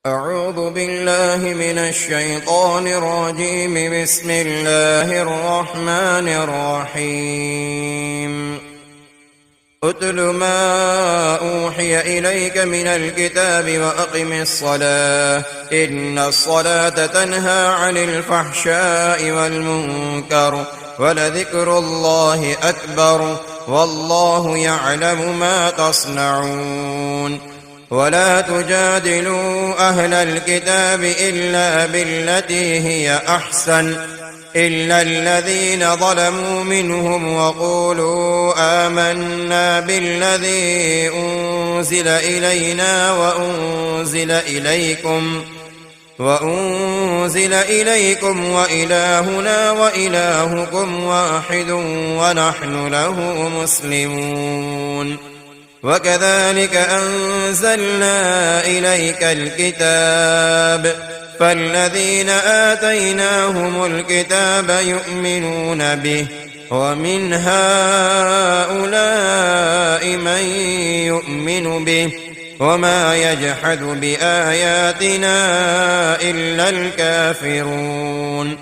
أعوذ بالله من الشيطان الرجيم. بسم الله الرحمن الرحيم. أتل ما أوحي إليك من الكتاب وأقم الصلاة إن الصلاة تنهى عن الفحشاء والمنكر ولذكر الله أكبر والله يعلم ما تصنعون. ولا تجادلوا أهل الكتاب إلا بالتي هي أحسن إلا الذين ظلموا منهم وقولوا آمنا بالذي أنزل إلينا وأنزل إليكم وإلهنا وإلهكم واحد ونحن له مسلمون. وكذلك أنزلنا إليك الكتاب فالذين آتيناهم الكتاب يؤمنون به ومن هؤلاء من يؤمن به وما يجحد بآياتنا إلا الكافرون.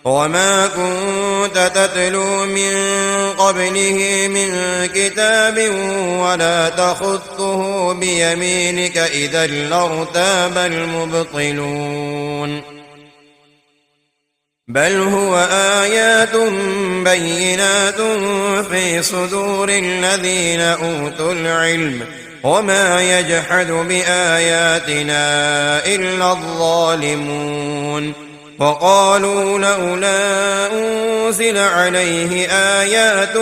وما كنت تتلو من قبله من كتاب ولا تخطه بيمينك إذا لارتاب المبطلون. بل هو آيات بينات في صدور الذين أوتوا العلم وما يجحد بآياتنا إلا الظالمون. وقالوا لولا أنزل عليه آيات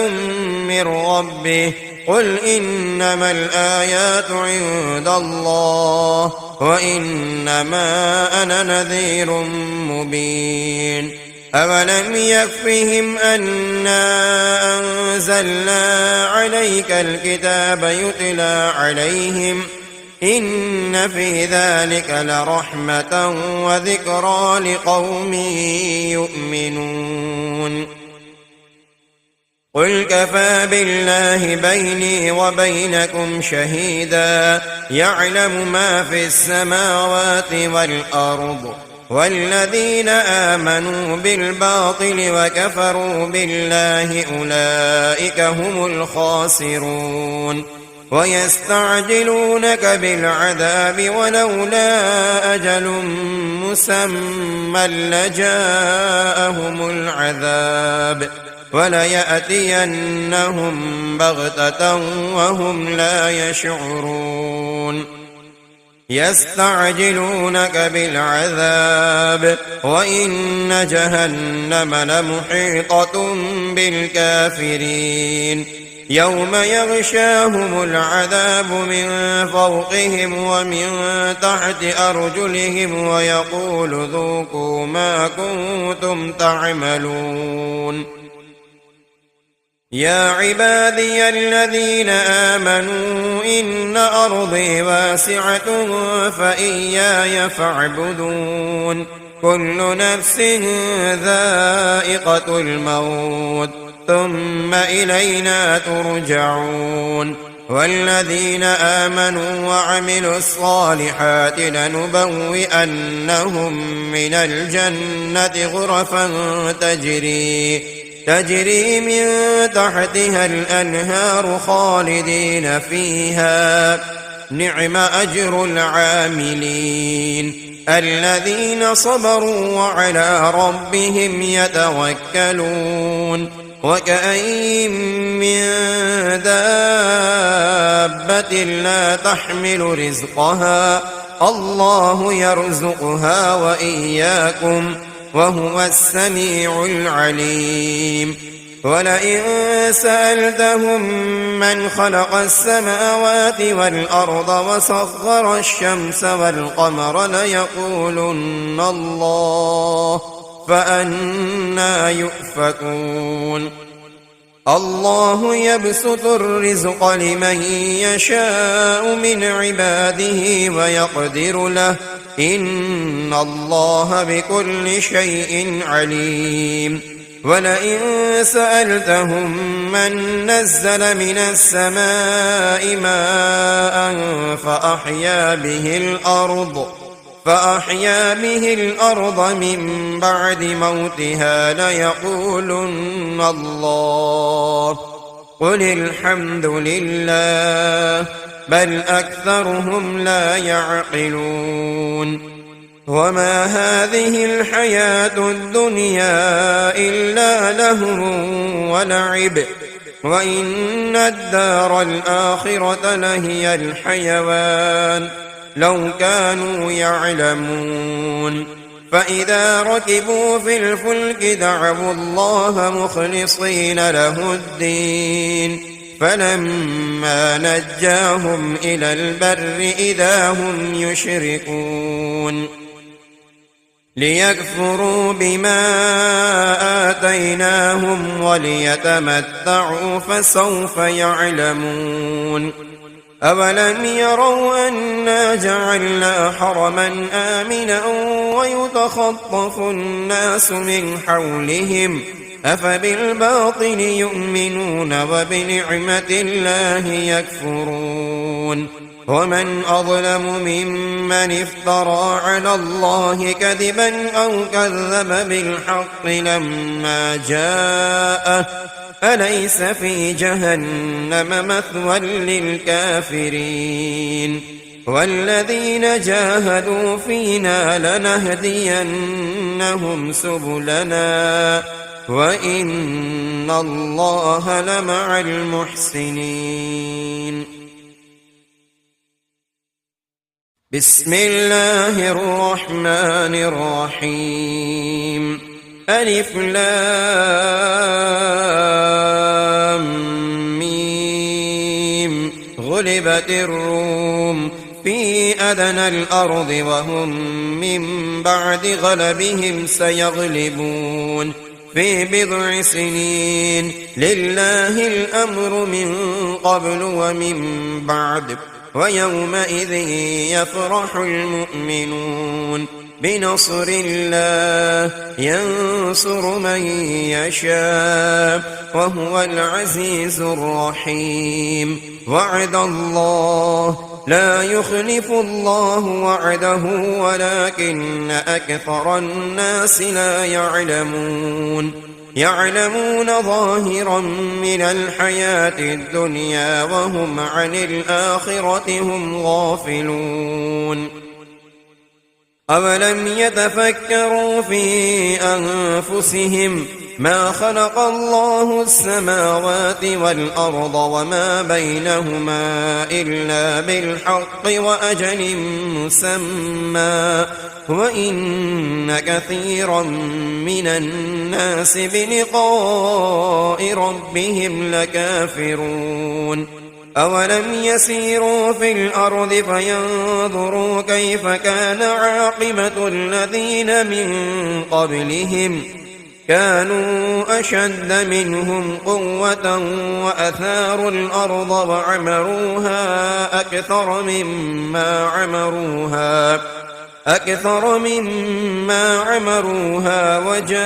من ربه قل إنما الآيات عند الله وإنما أنا نذير مبين. أولم يكفهم أنا أنزلنا عليك الكتاب يتلى عليهم إن في ذلك لرحمة وذكرى لقوم يؤمنون. قل كفى بالله بيني وبينكم شهيدا يعلم ما في السماوات والأرض والذين آمنوا بالباطل وكفروا بالله أولئك هم الخاسرون. ويستعجلونك بالعذاب ولولا أجل مسمى لجاءهم العذاب وليأتينهم بغتة وهم لا يشعرون. يستعجلونك بالعذاب وإن جهنم لمحيطة بالكافرين يوم يغشاهم العذاب من فوقهم ومن تحت أرجلهم ويقول ذوقوا ما كنتم تعملون. يا عبادي الذين آمنوا إن أرضي واسعة فإياي فاعبدون. كل نفس ذائقة الموت ثم إلينا ترجعون. والذين آمنوا وعملوا الصالحات لنبوئنهم من الجنة غرفا تجري من تحتها الأنهار خالدين فيها نعم أجر العاملين الذين صبروا وعلى ربهم يتوكلون. وكأين من دابة لا تحمل رزقها الله يرزقها وإياكم وهو السميع العليم. ولئن سألتهم من خلق السماوات والأرض وسخر الشمس والقمر ليقولن الله فأنى يؤفكون. الله يبسط الرزق لمن يشاء من عباده ويقدر له إن الله بكل شيء عليم. ولئن سألتهم من نزل من السماء ماء فأحيا به الأرض من بعد موتها ليقولن الله قل الحمد لله بل أكثرهم لا يعقلون وما هذه الحياة الدنيا إلا لهو ولعب وإن الدار الآخرة لهي الحيوان لو كانوا يعلمون فإذا ركبوا في الفلك دعوا الله مخلصين له الدين فلما نجاهم إلى البر إذا هم يشركون ليكفروا بما آتيناهم وليتمتعوا فسوف يعلمون أولم يروا أنا جعلنا حرما آمنا ويتخطف الناس من حولهم أفبالباطل يؤمنون وبنعمة الله يكفرون ومن أظلم ممن افترى على الله كذبا أو كذب بالحق لما جاءه أليس في جهنم مثوى للكافرين والذين جاهدوا فينا لنهدينهم سبلنا وإن الله لمع المحسنين بسم الله الرحمن الرحيم ألف لام ميم غلبت الروم في أدنى الأرض وهم من بعد غلبهم سيغلبون في بضع سنين لله الأمر من قبل ومن بعد ويومئذ يفرح المؤمنون بنصر الله ينصر من يشاء وهو العزيز الرحيم وعد الله لا يخلف الله وعده ولكن أكثر الناس لا يعلمون ظاهرا من الحياة الدنيا وهم عن الآخرة هم غافلون أولم يتفكروا في أنفسهم ما خلق الله السماوات والأرض وما بينهما إلا بالحق وأجل مسمى وإن كثيرا من الناس بلقاء ربهم لكافرون أولم يسيروا في الأرض فينظروا كيف كان عاقبة الذين من قبلهم كانوا أشد منهم قوة وأثاروا الأرض وعمروها أكثر مما عمروها وجاءتهم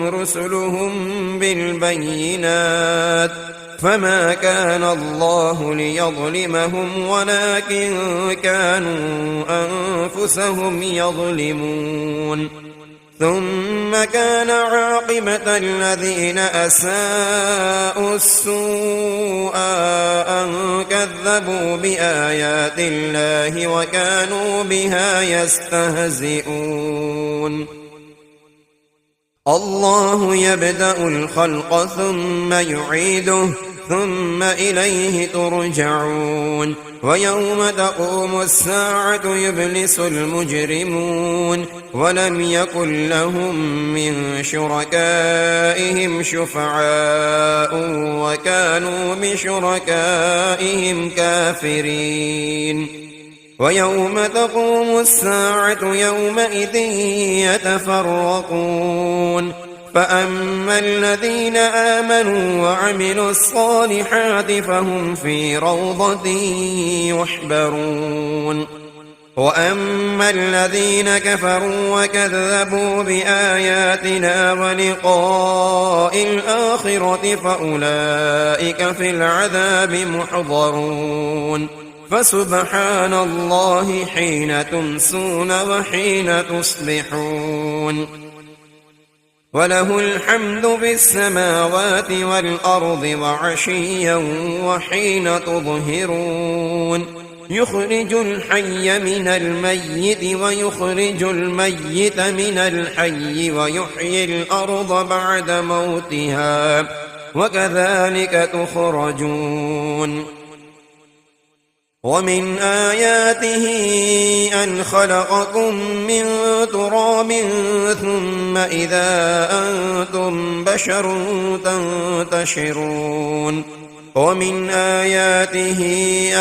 رسلهم بالبينات فما كان الله ليظلمهم ولكن كانوا أنفسهم يظلمون ثم كان عاقبة الذين أساءوا السوء أن كذبوا بآيات الله وكانوا بها يستهزئون الله يبدأ الخلق ثم يعيده ثم إليه ترجعون ويوم تقوم الساعة يبلس المجرمون ولم يكن لهم من شركائهم شفعاء وكانوا بشركائهم كافرين ويوم تقوم الساعة يومئذ يتفرقون فأما الذين آمنوا وعملوا الصالحات فهم في روضة يحبرون وأما الذين كفروا وكذبوا بآياتنا ولقاء الآخرة فأولئك في العذاب محضرون فسبحان الله حين تمسون وحين تصبحون وله الحمد في السماوات والأرض وعشيا وحين تظهرون يخرج الحي من الميت ويخرج الميت من الحي ويحيي الأرض بعد موتها وكذلك تخرجون ومن آياته أن خلقكم من تراب ثم إذا أنتم بشر تنتشرون ومن آياته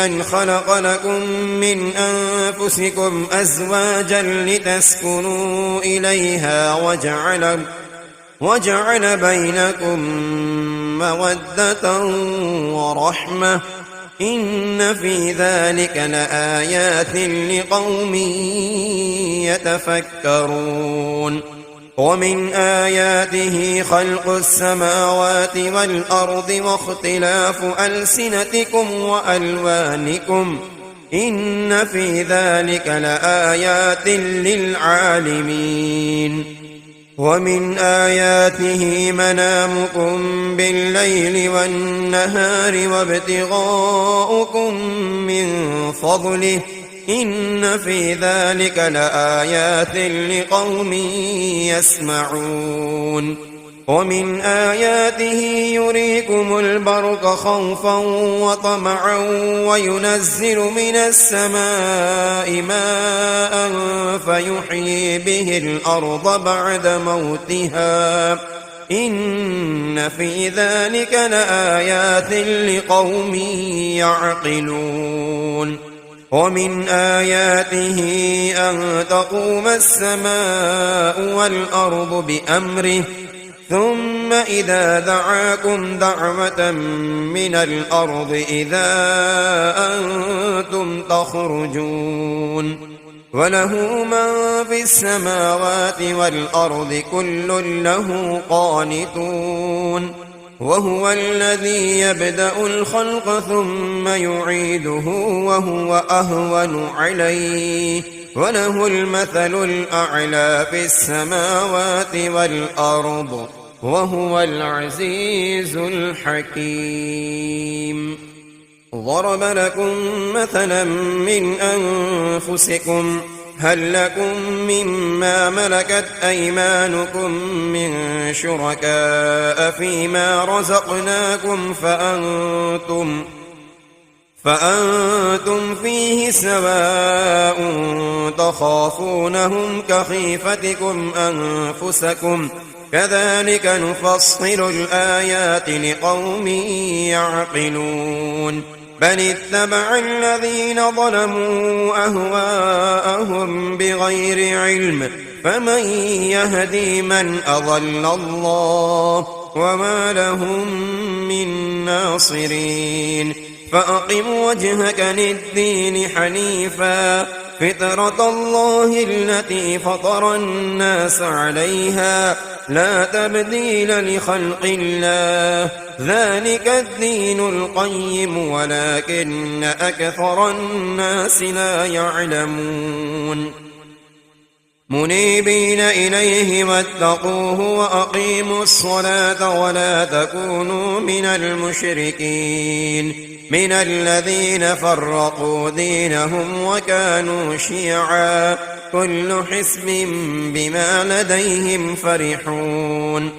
أن خلق لكم من أنفسكم أزواجا لتسكنوا إليها وجعل بينكم مودة ورحمة إن في ذلك لآيات لقوم يتفكرون ومن آياته خلق السماوات والأرض واختلاف ألسنتكم وألوانكم إن في ذلك لآيات للعالمين ومن آياته منامكم بالليل والنهار وابتغاؤكم من فضله إن في ذلك لآيات لقوم يسمعون ومن آياته يريكم البرق خوفا وطمعا وينزل من السماء ماء فيحيي به الأرض بعد موتها إن في ذلك لآيات لقوم يعقلون ومن آياته أن تقوم السماء والأرض بأمره ثم إذا دعاكم دعوة من الأرض إذا أنتم تخرجون وله من في السماوات والأرض كل له قانتون وهو الذي يبدأ الخلق ثم يعيده وهو أهون عليه وله المثل الأعلى في السماوات والأرض وهو العزيز الحكيم ضرب لكم مثلا من أنفسكم هل لكم مما ملكت أيمانكم من شركاء فيما رزقناكم فأنتم فيه سواء تخافونهم كخيفتكم أنفسكم كذلك نفصل الآيات لقوم يعقلون بل اتبع الذين ظلموا أهواءهم بغير علم فمن يهدي من أضل الله وما لهم من ناصرين فأقم وجهك للدين حنيفا فطرة الله التي فطر الناس عليها لا تبديل لخلق الله ذلك الدين القيم ولكن أكثر الناس لا يعلمون منيبين إليه واتقوه وأقيموا الصلاة ولا تكونوا من المشركين من الذين فرقوا دينهم وكانوا شيعا كل حزب بما لديهم فرحون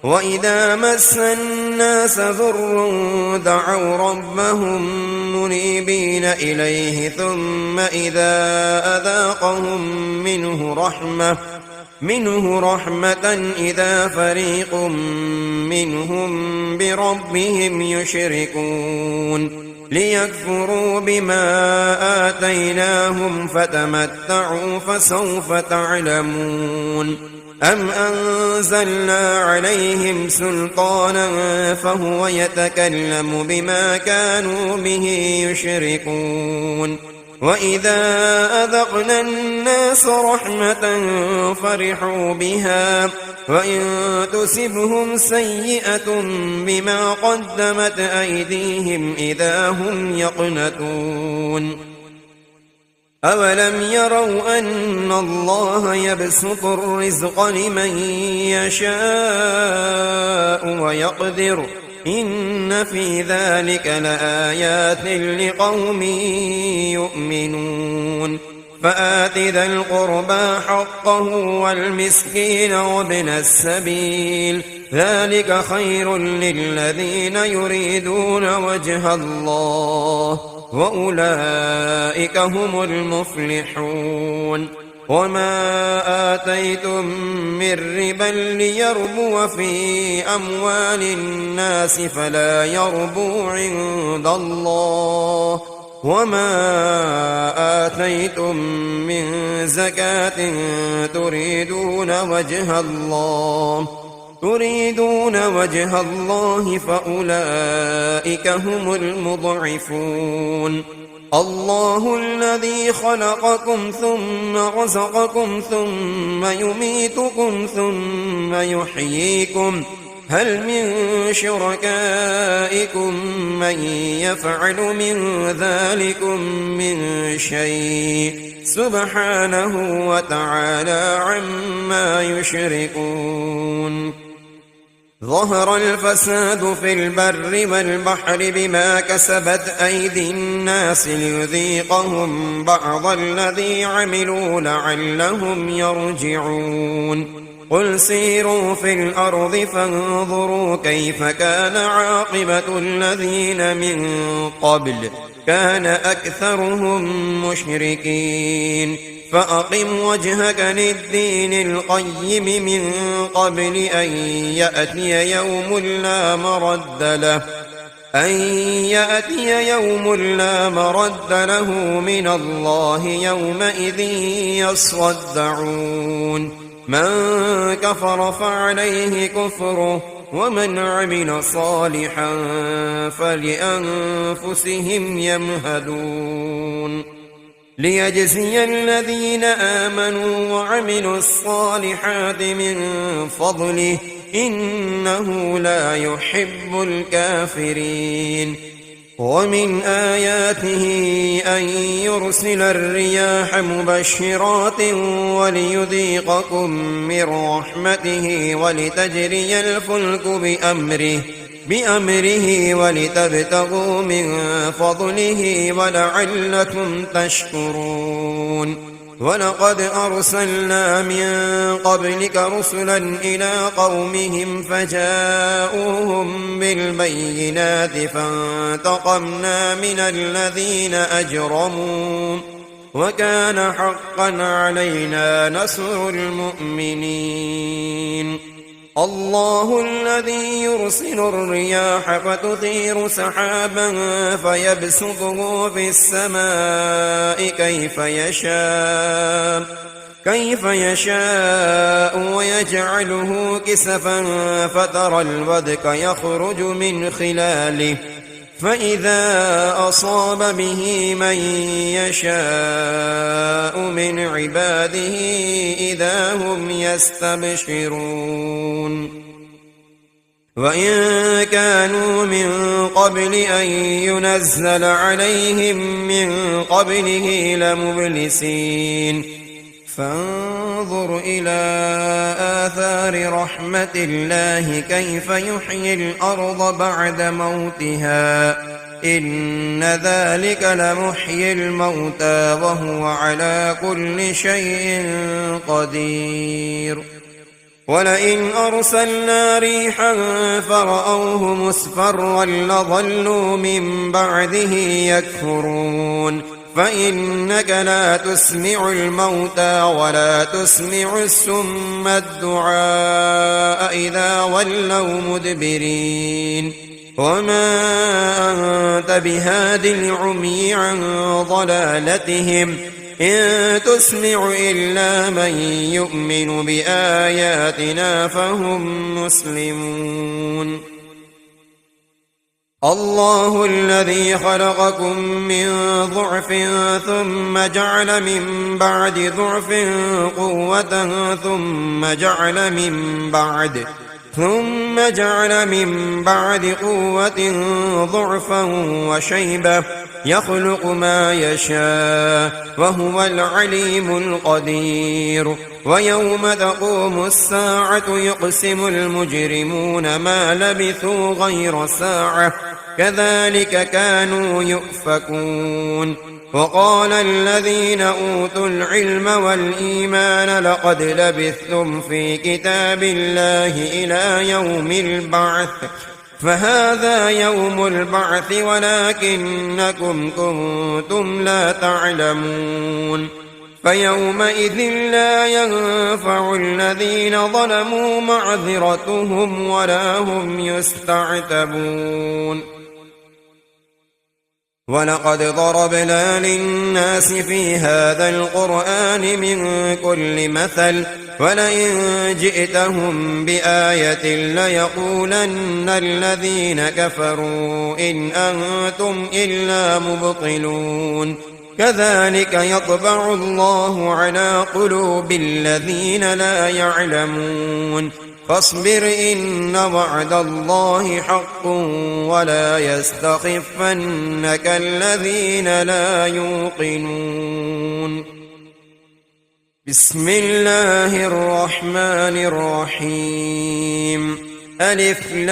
وإذا مس الناس ضر دعوا ربهم منيبين إليه ثم إذا أذاقهم منه رحمة إذا فريق منهم بربهم يشركون ليكفروا بما آتيناهم فتمتعوا فسوف تعلمون أم أنزلنا عليهم سلطانا فهو يتكلم بما كانوا به يشركون وإذا أذقنا الناس رحمة فرحوا بها وإن تصبهم سيئة بما قدمت أيديهم إذا هم يقنطون أولم يروا أن الله يبسط الرزق لمن يشاء ويقدر إن في ذلك لآيات لقوم يؤمنون فآت ذا القربى حقه والمسكين وابن السبيل ذلك خير للذين يريدون وجه الله وأولئك هم المفلحون وما آتيتم من ربا ليربو في أموال الناس فلا يربو عند الله وما آتيتم من زكاة تريدون وجه الله فأولئك هم المضعفون الله الذي خلقكم ثم رزقكم ثم يميتكم ثم يحييكم هل من شركائكم من يفعل من ذلكم من شيء سبحانه وتعالى عما يشركون ظهر الفساد في البر والبحر بما كسبت أيدي الناس ليذيقهم بعض الذي عملوا لعلهم يرجعون قل سيروا في الأرض فانظروا كيف كان عاقبة الذين من قبل كان أكثرهم مشركين فأقم وجهك للدين القيم من قبل أن يأتي يوم لا مرد له من الله يومئذ يصدعون من كفر فعليه كفره ومن عمل صالحا فلأنفسهم يمهدون ليجزي الذين آمنوا وعملوا الصالحات من فضله إنه لا يحب الكافرين ومن آياته أن يرسل الرياح مبشرات وليذيقكم من رحمته ولتجري الفلك بأمره ولتبتغوا من فضله ولعلكم تشكرون ولقد أرسلنا من قبلك رسلا إلى قومهم فجاءوهم بالبينات فانتقمنا من الذين أجرموا وكان حقا علينا نصر المؤمنين الله الذي يرسل الرياح فتثير سحابا فيبسطه في السماء كيف يشاء ويجعله كسفا فترى الودك يخرج من خلاله فإذا أصاب به من يشاء من عباده إذا هم يستبشرون وإن كانوا من قبل أن ينزل عليهم من قبله لمبلسين فانظر إلى آثار رحمة الله كيف يحيي الأرض بعد موتها إن ذلك لمحيي الموتى وهو على كل شيء قدير ولئن أرسلنا ريحا فرأوه مصفرا لظلوا من بعده يكفرون فإنك لا تسمع الموتى ولا تسمع السم الدعاء إذا ولوا مدبرين وما أنت بهاد العمي عن ضلالتهم إن تسمع إلا من يؤمن بآياتنا فهم مسلمون الله الذي خلقكم من ضعف ثم جعل من بعد ضعف قوة ثم جعل من بعد قوة ضعفا وشيبة يخلق ما يشاء وهو العليم القدير ويوم تقوم الساعة يقسم المجرمون ما لبثوا غير ساعة كذلك كانوا يؤفكون وقال الذين أوتوا العلم والإيمان لقد لبثتم في كتاب الله إلى يوم البعث فهذا يوم البعث ولكنكم كنتم لا تعلمون فيومئذ لا ينفع الذين ظلموا معذرتهم ولا هم يستعتبون ولقد ضربنا للناس في هذا القرآن من كل مثل ولئن جئتهم بآية ليقولن الذين كفروا إن أنتم إلا مبطلون كذلك يطبع الله على قلوب الذين لا يعلمون فاصبر إن وعد الله حق ولا يستخفنك الذين لا يوقنون بسم الله الرحمن الرحيم ألف لام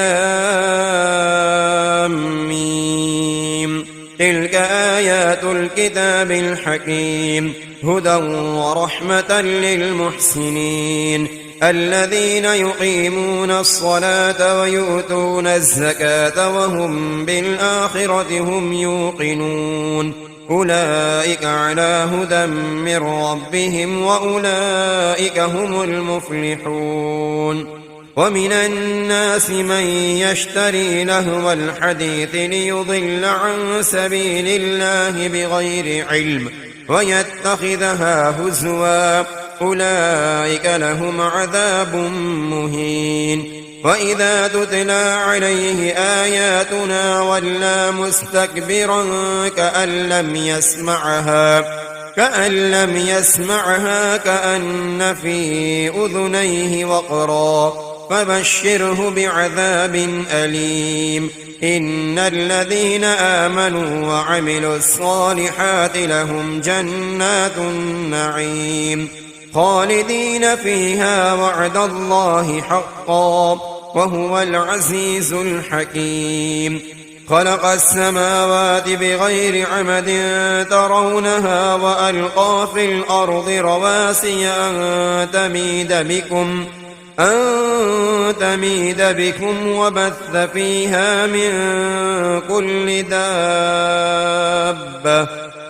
ميم تلك آيات الكتاب الحكيم هدى ورحمة للمحسنين الذين يقيمون الصلاة ويؤتون الزكاة وهم بالآخرة هم يوقنون أولئك على هدى من ربهم وأولئك هم المفلحون ومن الناس من يشتري لهو الحديث ليضل عن سبيل الله بغير علم ويتخذها هزوا أولئك لهم عذاب مهين وإذا تتلى عليه آياتنا ولى مستكبرا كأن لم يسمعها كأن في أذنيه وقرا فبشره بعذاب أليم إن الذين آمنوا وعملوا الصالحات لهم جنات النعيم خالدين فيها وعد الله حقا وهو العزيز الحكيم خلق السماوات بغير عمد ترونها وألقى في الأرض رواسي أن تميد بكم وبث فيها من كل دابة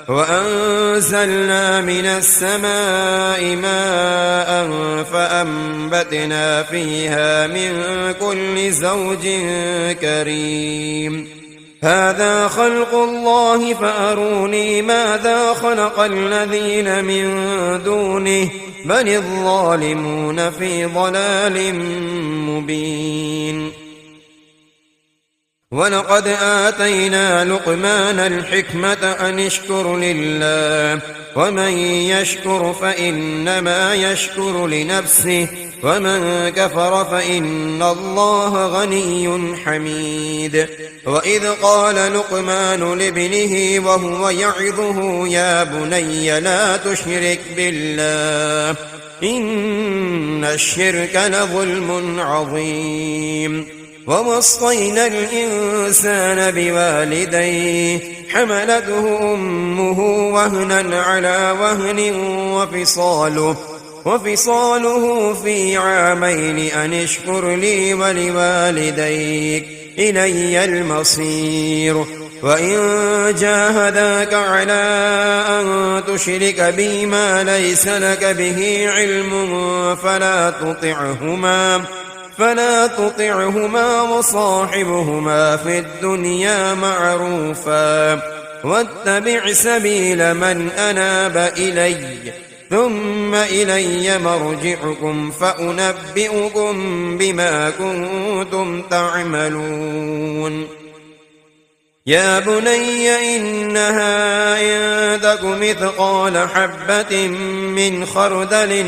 وأنزلنا من السماء ماء فأنبتنا فيها من كل زوج كريم هذا خلق الله فأروني ماذا خلق الذين من دونه بل الظالمون في ضلال مبين ولقد آتينا لقمان الحكمة أن اشكر لله ومن يشكر فإنما يشكر لنفسه ومن كفر فإن الله غني حميد وإذ قال لقمان لابنه وهو يعظه يا بني لا تشرك بالله إن الشرك لظلم عظيم ووصينا الإنسان بوالديه حملته أمه وهنا على وهن وفصاله في عامين أن اشكر لي ولوالديك إلي المصير وإن جاهداك على أن تشرك بي ما ليس لك به علم فلا تطعهما وصاحبهما في الدنيا معروفا واتبع سبيل من أناب إلي ثم إلي مرجعكم فأنبئكم بما كنتم تعملون يا بني إنها إن تك مثقال حبة من خردل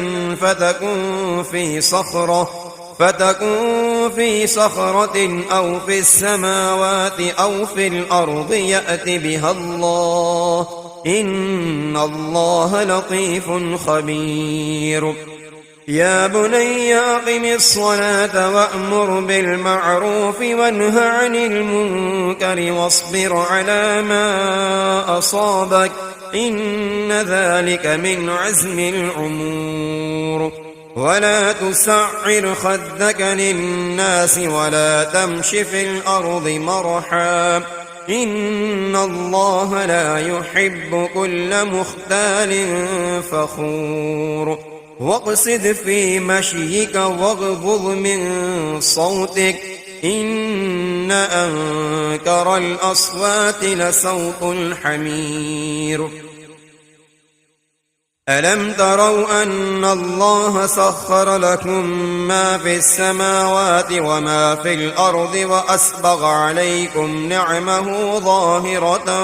فتكن في صخرة أو في السماوات أو في الأرض يأت بها الله إن الله لطيف خبير يا بني أقم الصلاة وأمر بالمعروف وانه عن المنكر واصبر على ما أصابك إن ذلك من عزم الأمور ولا تسعر خدك للناس ولا تمش في الأرض مرحا إن الله لا يحب كل مختال فخور واقصد في مشيك واغضض من صوتك إن أنكر الأصوات لصوت الحمير ألم تروا أن الله سخر لكم ما في السماوات وما في الأرض وأسبغ عليكم نعمه ظاهرة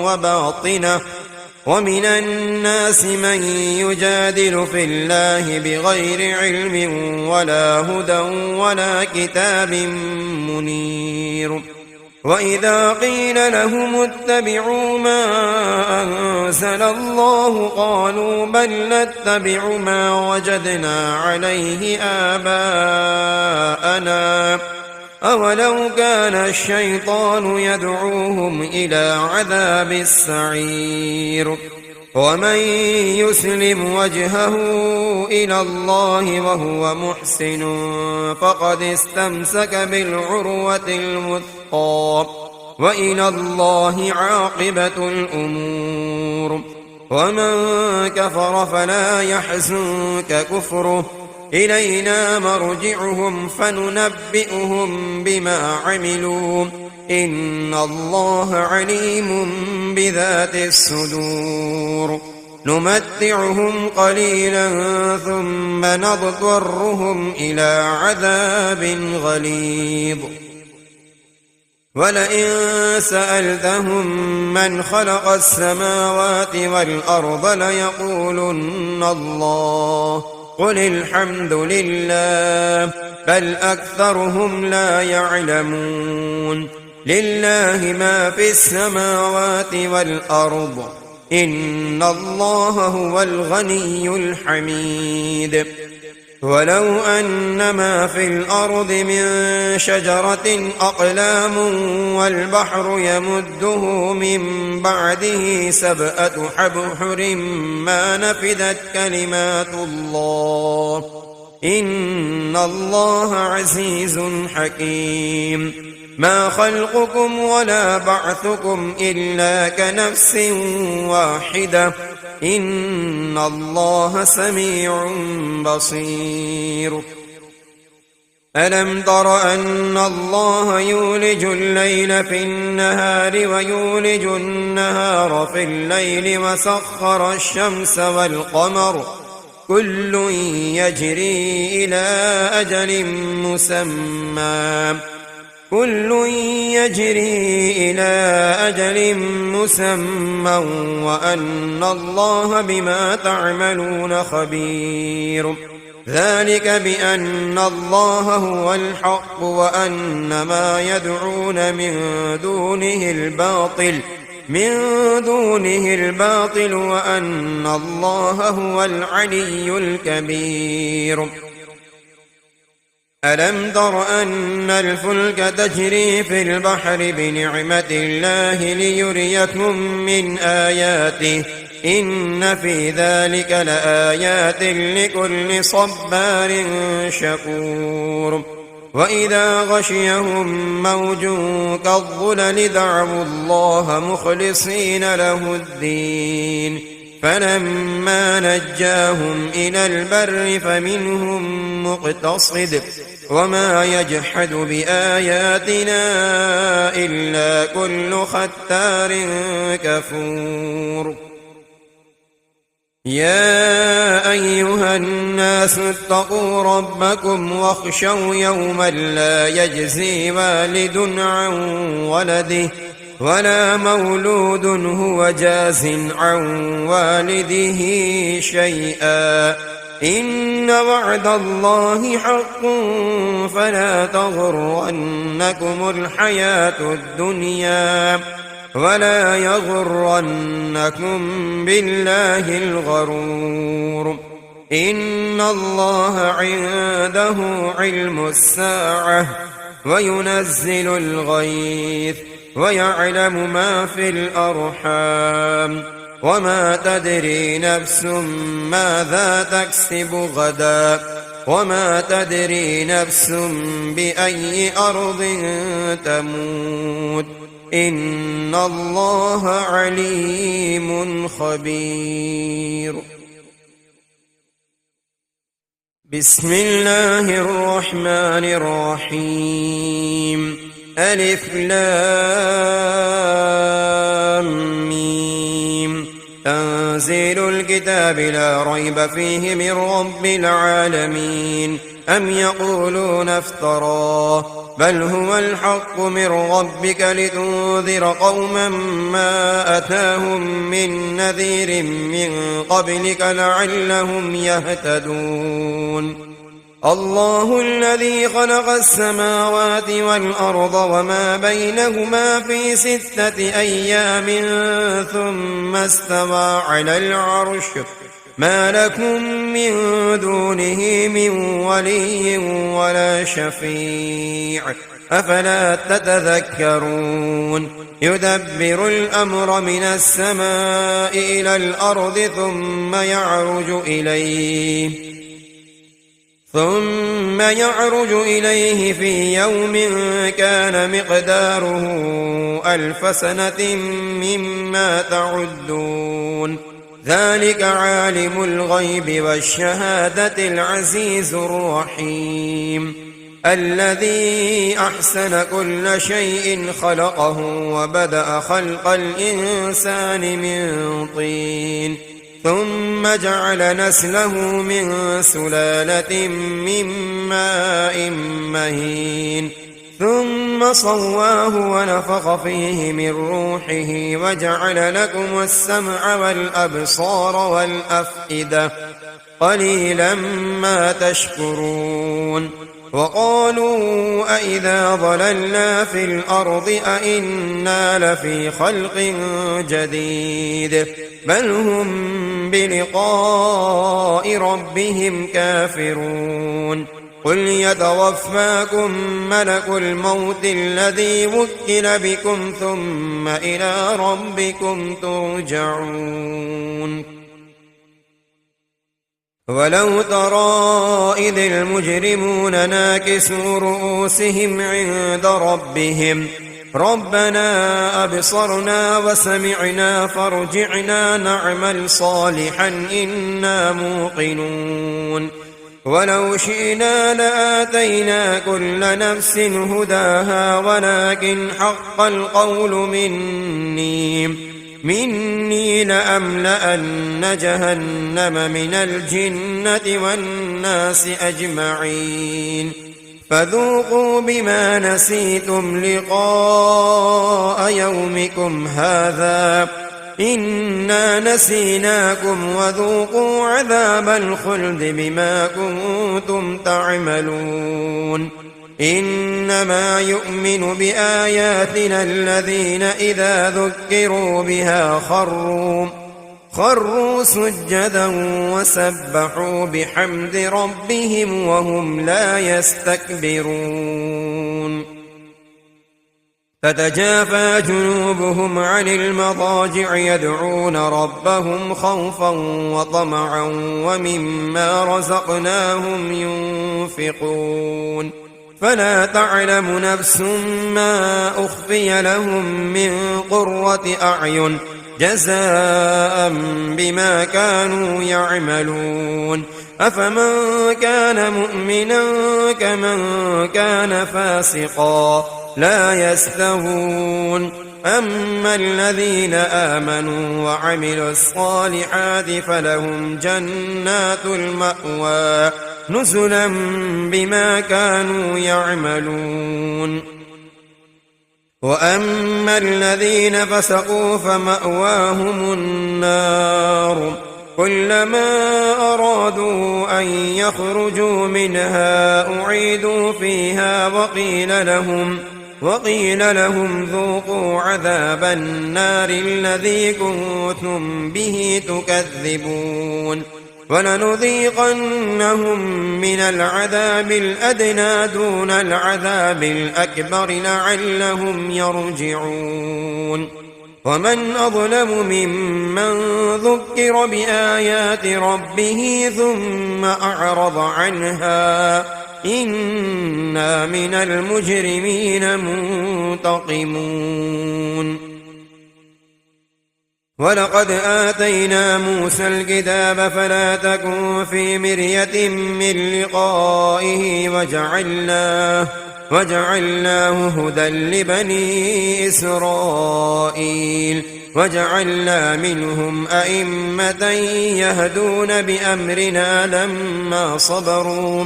وباطنة ومن الناس من يجادل في الله بغير علم ولا هدى ولا كتاب منير وإذا قيل لهم اتبعوا ما أنزل الله قالوا بل نتبع ما وجدنا عليه آباءنا أولو كان الشيطان يدعوهم إلى عذاب السعير ومن يسلم وجهه إلى الله وهو محسن فقد استمسك بالعروة الوثقى وإلى الله عاقبة الأمور ومن كفر فلا يحزنك كفره إلينا مرجعهم فننبئهم بما عملوا إن الله عليم بذات الصدور نمتعهم قليلا ثم نضطرهم إلى عذاب غليظ ولئن سألتهم من خلق السماوات والأرض ليقولن الله قل الحمد لله بل أكثرهم لا يعلمون لله ما في السماوات والأرض إن الله هو الغني الحميد ولو أن ما في الأرض من شجرة أقلام والبحر يمده من بعده 7 أبحر ما نفدت كلمات الله إن الله عزيز حكيم ما خلقكم ولا بعثكم إلا كنفس واحدة إن الله سميع بصير ألم تر أن الله يولج الليل في النهار ويولج النهار في الليل وسخر الشمس والقمر كل يجري إلى أجل مسمى وأن الله بما تعملون خبير ذلك بأن الله هو الحق وأن ما يدعون من دونه الباطل وأن الله هو العلي الكبير ألم تر أن الفلك تجري في البحر بنعمة الله ليريكم من آياته إن في ذلك لآيات لكل صبار شكور وإذا غشيهم موج كالظلل دعوا الله مخلصين له الدين فلما نجاهم إلى البر فمنهم مقتصد وما يجحد بآياتنا إلا كل ختار كفور يا أيها الناس اتقوا ربكم واخشوا يوما لا يجزي والد عن ولده ولا مولود هو جاز عن والده شيئا إن وعد الله حق فلا تغرنكم الحياة الدنيا ولا يغرنكم بالله الغرور إن الله عنده علم الساعة وينزل الغيث ويعلم ما في الأرحام وما تدري نفس ماذا تكسب غدا وما تدري نفس بأي أرض تموت إن الله عليم خبير بسم الله الرحمن الرحيم ألف لام ميم تنزيل الكتاب لا ريب فيه من رب العالمين أم يقولون افتراه بل هو الحق من ربك لتنذر قوما ما أتاهم من نذير من قبلك لعلهم يهتدون الله الذي خلق السماوات والأرض وما بينهما في 6 أيام ثم استوى على العرش ما لكم من دونه من ولي ولا شفيع أفلا تتذكرون يدبر الأمر من السماء إلى الأرض ثم يعرج إليه في يوم كان مقداره 1000 سنة مما تعدون ذلك عالم الغيب والشهادة العزيز الرحيم الذي أحسن كل شيء خلقه وبدأ خلق الإنسان من طين ثم جعل نسله من سلالة من ماء مهين ثم صواه ونفخ فيه من روحه وجعل لكم السمع والأبصار والأفئدة قليلا ما تشكرون وقالوا أئذا ضللنا في الأرض أئنا لفي خلق جديد بل هم بلقاء ربهم كافرون قل يتوفاكم ملك الموت الذي وكل بكم ثم إلى ربكم ترجعون ولو ترى إذ المجرمون ناكسوا رؤوسهم عند ربهم ربنا أبصرنا وسمعنا فارجعنا نعمل صالحا إنا موقنون ولو شئنا لآتينا كل نفس هداها ولكن حق القول مني لأملأن جهنم من الجنة والناس أجمعين فذوقوا بما نسيتم لقاء يومكم هذا إنا نسيناكم وذوقوا عذاب الخلد بما كنتم تعملون إنما يؤمن بآياتنا الذين إذا ذكروا بها خروا سجدا وسبحوا بحمد ربهم وهم لا يستكبرون تتجافى جنوبهم عن المضاجع يدعون ربهم خوفا وطمعا ومما رزقناهم ينفقون فلا تعلم نفس ما أخفي لهم من قرة أعين جزاء بما كانوا يعملون أفمن كان مؤمنا كمن كان فاسقا لا يستوون أما الذين آمنوا وعملوا الصالحات فلهم جنات المأوى نزلا بما كانوا يعملون وأما الذين فسقوا فمأواهم النار كلما أرادوا أن يخرجوا منها أعيدوا فيها وقيل لهم ذوقوا عذاب النار الذي كنتم به تكذبون ولنذيقنهم من العذاب الأدنى دون العذاب الأكبر لعلهم يرجعون ومن أظلم ممن ذكر بآيات ربه ثم أعرض عنها إنا من المجرمين منتقمون ولقد آتينا موسى الكتاب فلا تكن في مرية من لقائه وجعلناه هدى لبني إسرائيل وجعلنا منهم أئمة يهدون بأمرنا لما صبروا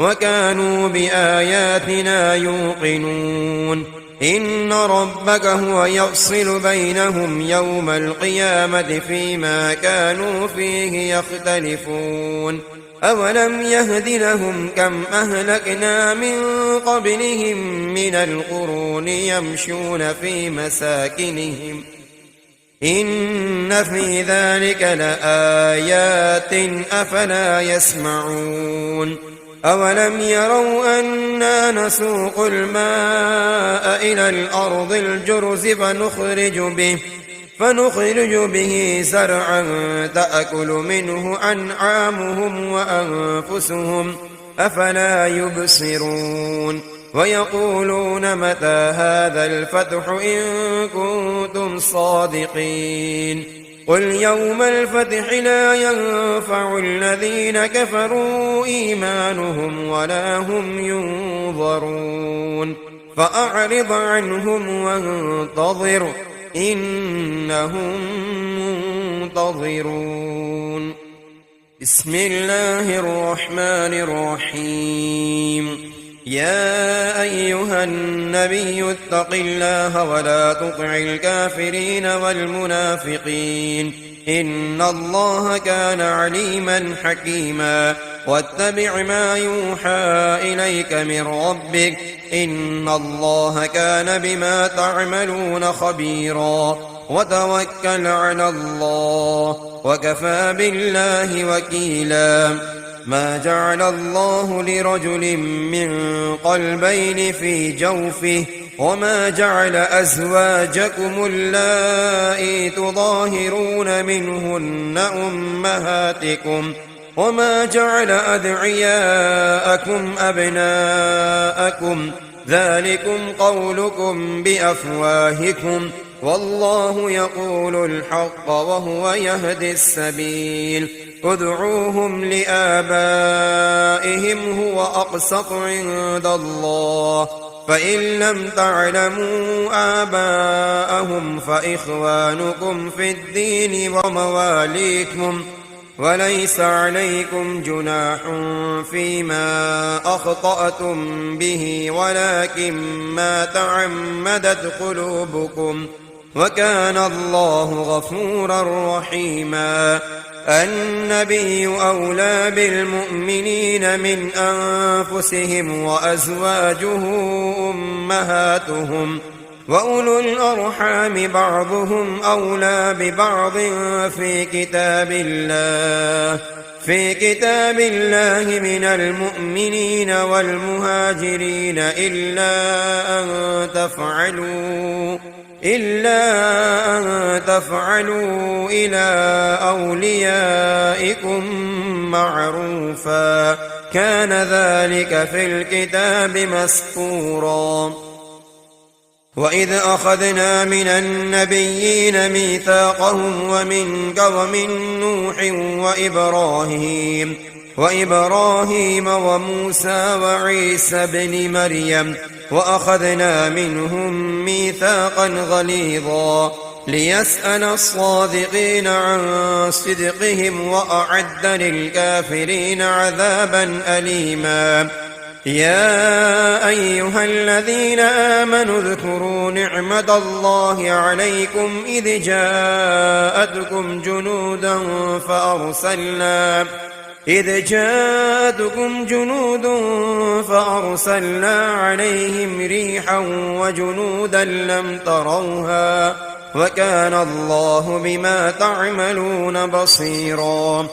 وكانوا بآياتنا يوقنون إن ربك هو يفصل بينهم يوم القيامة فيما كانوا فيه يختلفون أولم يهد لهم كم أهلكنا من قبلهم من القرون يمشون في مساكنهم إن في ذلك لآيات أفلا يسمعون أولم يروا أنا نسوق الماء إلى الأرض الجرز فنخرج به زرعا تأكل منه أنعامهم وأنفسهم أفلا يبصرون ويقولون متى هذا الفتح إن كنتم صادقين قل يوم الفتح لا ينفع الذين كفروا إيمانهم ولا هم ينظرون فأعرض عنهم وانتظر إنهم منتظرون بسم الله الرحمن الرحيم يا أيها النبي اتق الله ولا تطع الكافرين والمنافقين إن الله كان عليما حكيما واتبع ما يوحى إليك من ربك إن الله كان بما تعملون خبيرا وتوكل على الله وكفى بالله وكيلا ما جعل الله لرجل من قلبين في جوفه وما جعل أزواجكم اللائي تظاهرون منهن أمهاتكم وما جعل أدعياءكم أبناءكم ذلكم قولكم بأفواهكم والله يقول الحق وهو يهدي السبيل ادعوهم لآبائهم هو أقسط عند الله فإن لم تعلموا آباءهم فإخوانكم في الدين ومواليكم وليس عليكم جناح فيما أخطأتم به ولكن ما تعمدت قلوبكم وكان الله غفورا رحيما النبي أولى بالمؤمنين من أنفسهم وأزواجه أمهاتهم وأولو الأرحام بعضهم أولى ببعض في كتاب الله من المؤمنين والمهاجرين إلا أن تفعلوا إلى أوليائكم معروفا كان ذلك في الكتاب مسطورا وإذ أخذنا من النبيين ميثاقهم ومنك ومن نوح وإبراهيم وموسى وعيسى بن مريم وأخذنا منهم ميثاقا غليظا ليسأل الصادقين عن صدقهم وأعد للكافرين عذابا أليما يا أيها الذين آمنوا اذكروا نعمة الله عليكم إذ جاءتكم جنود فأرسلنا عليهم ريحا وجنودا لم تروها وكان الله بما تعملون بصيرا.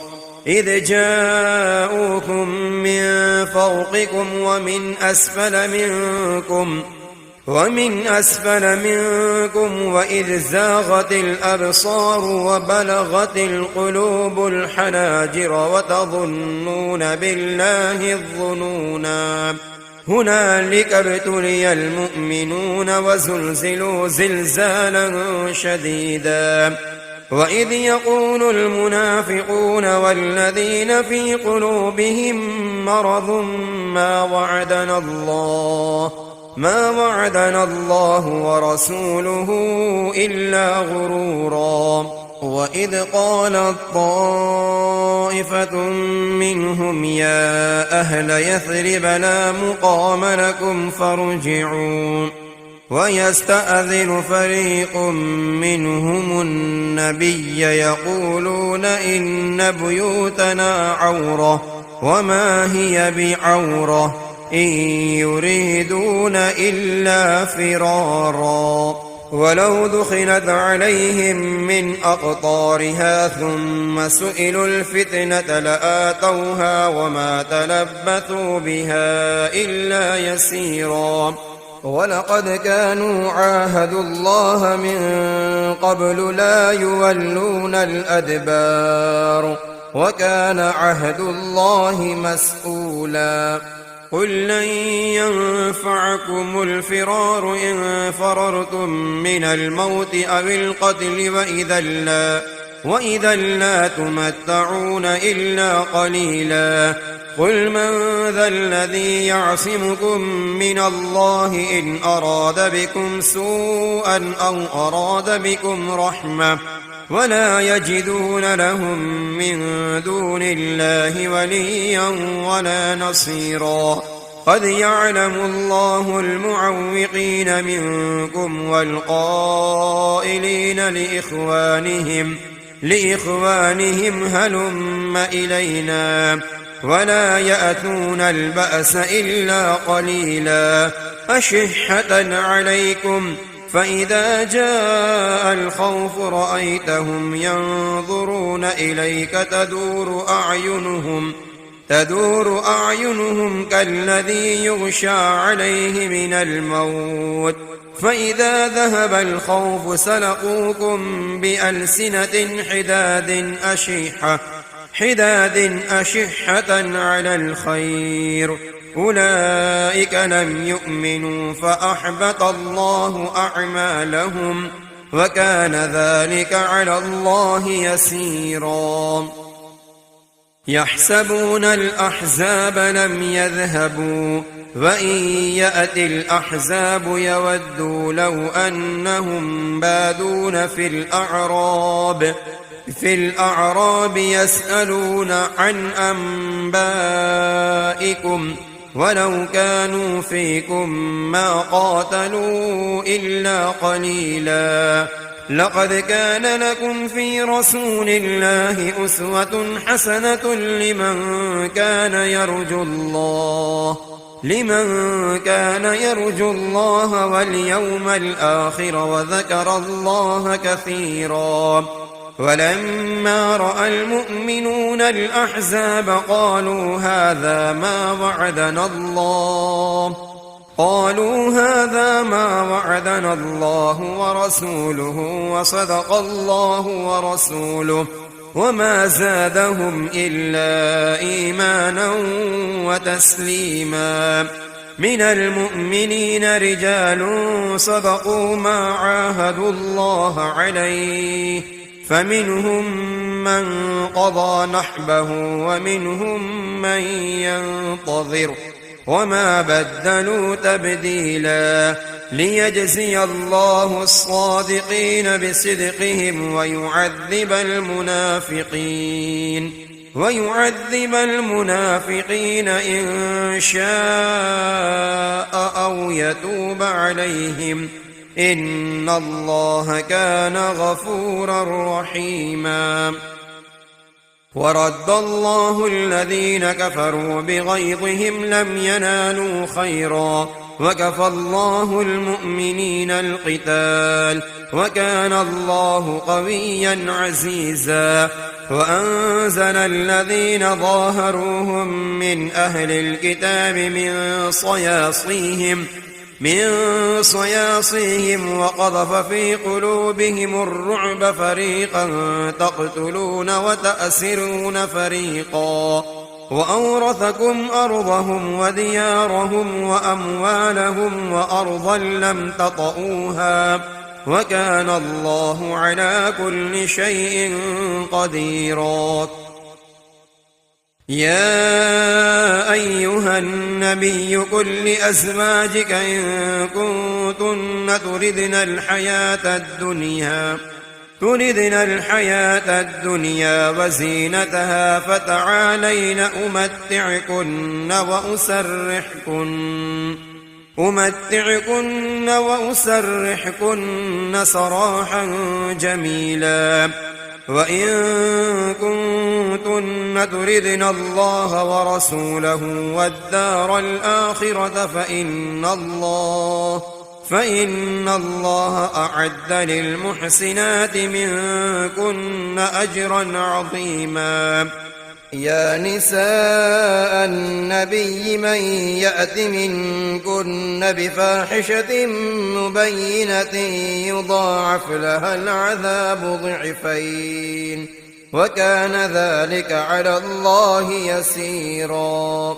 إذ جاءوكم من فوقكم ومن أسفل منكم وإذ زاغت الأبصار وبلغت القلوب الحناجر وتظنون بالله الظنونا. هنالك ابتلي المؤمنون وزلزلوا زلزالا شديدا. وإذ يقول المنافقون والذين في قلوبهم مرض ما وعدنا الله ورسوله إلا غرورا. وإذ قالت طائفة منهم يا أهل يثرب لا مقام لكم فارجعوا ويستأذن فريق منهم النبي يقولون إن بيوتنا عورة وما هي بعورة إن يريدون إلا فرارا. ولو دخلت عليهم من أقطارها ثم سئلوا الفتنة لآتوها وما تلبثوا بها إلا يسيرا. ولقد كانوا عاهدوا الله من قبل لا يولون الأدبار وكان عهد الله مسؤولا. قل لن ينفعكم الفرار إن فررتم من الموت أو القتل وإذا لا تمتعون إلا قليلا. قل من ذا الذي يعصمكم من الله إن أراد بكم سوءا أو أراد بكم رحمة ولا يجدون لهم من دون الله وليا ولا نصيرا. قد يعلم الله المعوقين منكم والقائلين لإخوانهم هلم إلينا ولا يأتون البأس إلا قليلا أشحة عليكم فإذا جاء الخوف رأيتهم ينظرون إليك تدور أعينهم كالذي يغشى عليه من الموت فإذا ذهب الخوف سلقوكم بألسنة حداد أشحة على الخير أولئك لم يؤمنوا فأحبط الله أعمالهم وكان ذلك على الله يسيرا. يحسبون الأحزاب لم يذهبوا وإن يأتي الأحزاب يودوا لو أنهم بادون في الأعراب يسألون عن أنبائكم ولو كانوا فيكم ما قاتلوا إلا قليلا. لقد كان لكم في رسول الله أسوة حسنة لمن كان يرجو الله واليوم الآخر وذكر الله كثيرا. ولما رأى المؤمنون الأحزاب قالوا هذا ما وعدنا الله ورسوله وصدق الله ورسوله وما زادهم إلا إيمانا وتسليما. من المؤمنين رجال صدقوا ما عاهدوا الله عليه فمنهم من قضى نحبه ومنهم من ينتظر وما بدلوا تبديلا. ليجزي الله الصادقين بصدقهم ويعذب المنافقين. ويعذب المنافقين إن شاء أو يتوب عليهم إن الله كان غفورا رحيما. ورد الله الذين كفروا بغيظهم لم ينالوا خيرا وكفى الله المؤمنين القتال وكان الله قويا عزيزا. وأنزل الذين ظاهروهم من أهل الكتاب من صياصيهم وقذف في قلوبهم الرعب فريقا تقتلون وتأسرون فريقا وأورثكم أرضهم وديارهم وأموالهم وأرضا لم تطئوها وكان الله على كل شيء قديرا. يا أيها النبي قل لأزواجك إن كنتن تردن الحياة الدنيا وزينتها فتعالين أمتعكن وأسرحكن سراحا جميلا. وإن كنتن تردن الله ورسوله والدار الآخرة فإن الله أعد للمحسنات منكن أجرا عظيما. يا نساء النبي من يأت منكن بفاحشة مبينة يضاعف لها العذاب ضعفين وكان ذلك على الله يسيرا.